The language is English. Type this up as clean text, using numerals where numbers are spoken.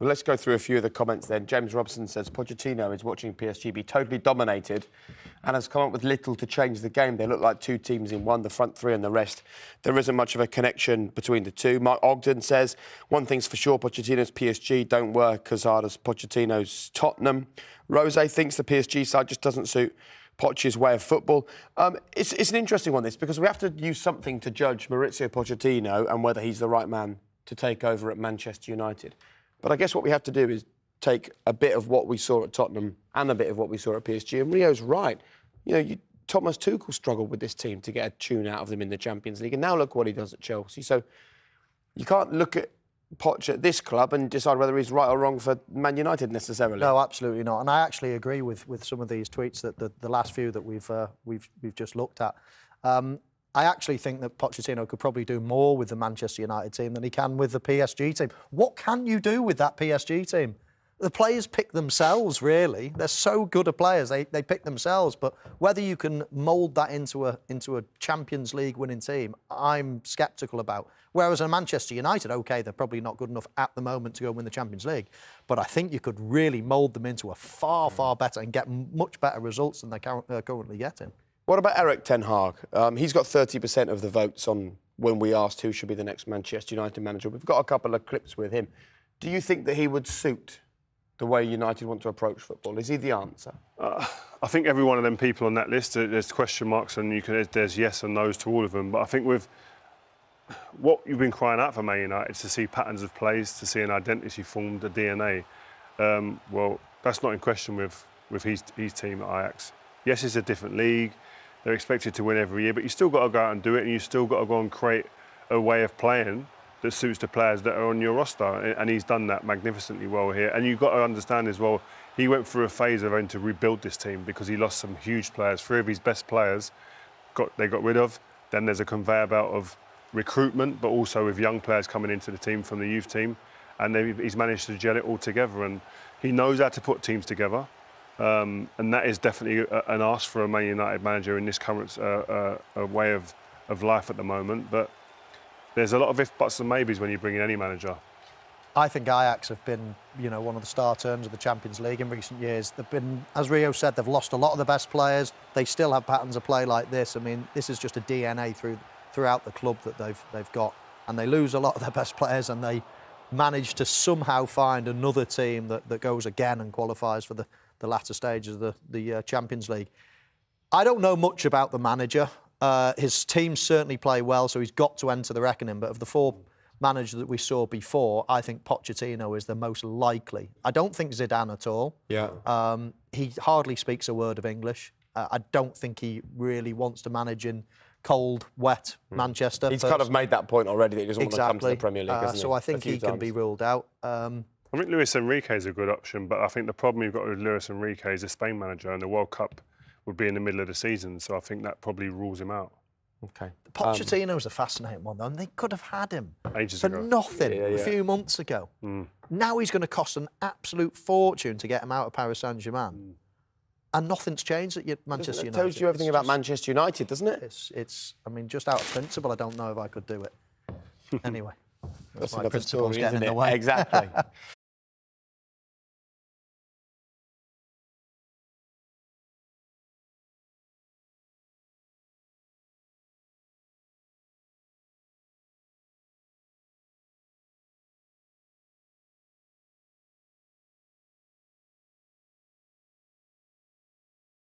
Well, let's go through a few of the comments then. James Robson says Pochettino is watching PSG be totally dominated and has come up with little to change the game. They look like two teams in one, the front three and the rest. There isn't much of a connection between the two. Mark Ogden says, one thing's for sure, Pochettino's PSG don't work as hard as Pochettino's Tottenham. Rose thinks the PSG side just doesn't suit Poch's way of football. It's an interesting one, this, because we have to use something to judge Maurizio Pochettino and whether he's the right man to take over at Manchester United. But I guess what we have to do is take a bit of what we saw at Tottenham and a bit of what we saw at PSG. And Rio's right. You know, Thomas Tuchel struggled with this team to get a tune out of them in the Champions League. And now look what he does at Chelsea. So you can't look at Poch at this club and decide whether he's right or wrong for Man United necessarily. No, absolutely not. And I actually agree with some of these tweets that the last few that we've just looked at. I actually think that Pochettino could probably do more with the Manchester United team than he can with the PSG team. What can you do with that PSG team? The players pick themselves, really. They're so good at players, they pick themselves. But whether you can mould that into a Champions League winning team, I'm sceptical about. Whereas in Manchester United, OK, they're probably not good enough at the moment to go win the Champions League. But I think you could really mould them into a far, far better and get much better results than they're currently getting. What about Erik Ten Hag? He's got 30% of the votes on when we asked who should be the next Manchester United manager. We've got a couple of clips with him. Do you think that he would suit the way United want to approach football? Is he the answer? I think every one of them people on that list, there's question marks and there's yes and no's to all of them. But I think with what you've been crying out for Man United, to see patterns of plays, to see an identity formed, a DNA, well, that's not in question with his team at Ajax. Yes, it's a different league. They're expected to win every year, but you've still got to go out and do it, and you've still got to go and create a way of playing that suits the players that are on your roster. And he's done that magnificently well here. And you've got to understand as well, he went through a phase of having to rebuild this team because he lost some huge players. 3 of his best players they got rid of. Then there's a conveyor belt of recruitment, but also with young players coming into the team from the youth team. And he's managed to gel it all together. And he knows how to put teams together. And that is definitely an ask for a Man United manager in this current way of life at the moment. But there's a lot of ifs, buts and maybes when you bring in any manager. I think Ajax have been, one of the star turns of the Champions League in recent years. They've been, as Rio said, they've lost a lot of the best players. They still have patterns of play like this. I mean, this is just a DNA throughout the club that they've got. And they lose a lot of their best players and they manage to somehow find another team that goes again and qualifies for the latter stages of the Champions League. I don't know much about the manager. His team certainly play well, so he's got to enter the reckoning. But of the 4 managers that we saw before, I think Pochettino is the most likely. I don't think Zidane at all. Yeah. He hardly speaks a word of English. I don't think he really wants to manage in cold, wet Manchester. He's kind of made that point already that he doesn't want to come to the Premier League, hasn't he? So I think he can be ruled out. I think Luis Enrique is a good option, but I think the problem you've got with Luis Enrique is a Spain manager, and the World Cup would be in the middle of the season, so I think that probably rules him out. Okay. Pochettino's a fascinating one, though, and they could have had him Ages for ago. nothing a few months ago. Now he's going to cost an absolute fortune to get him out of Paris Saint-Germain. And nothing's changed at Manchester United. It tells you everything about Manchester United, doesn't it? It's. I mean, just out of principle, I don't know if I could do it. Anyway, That's my another principle's story, getting isn't in it? the way. Exactly.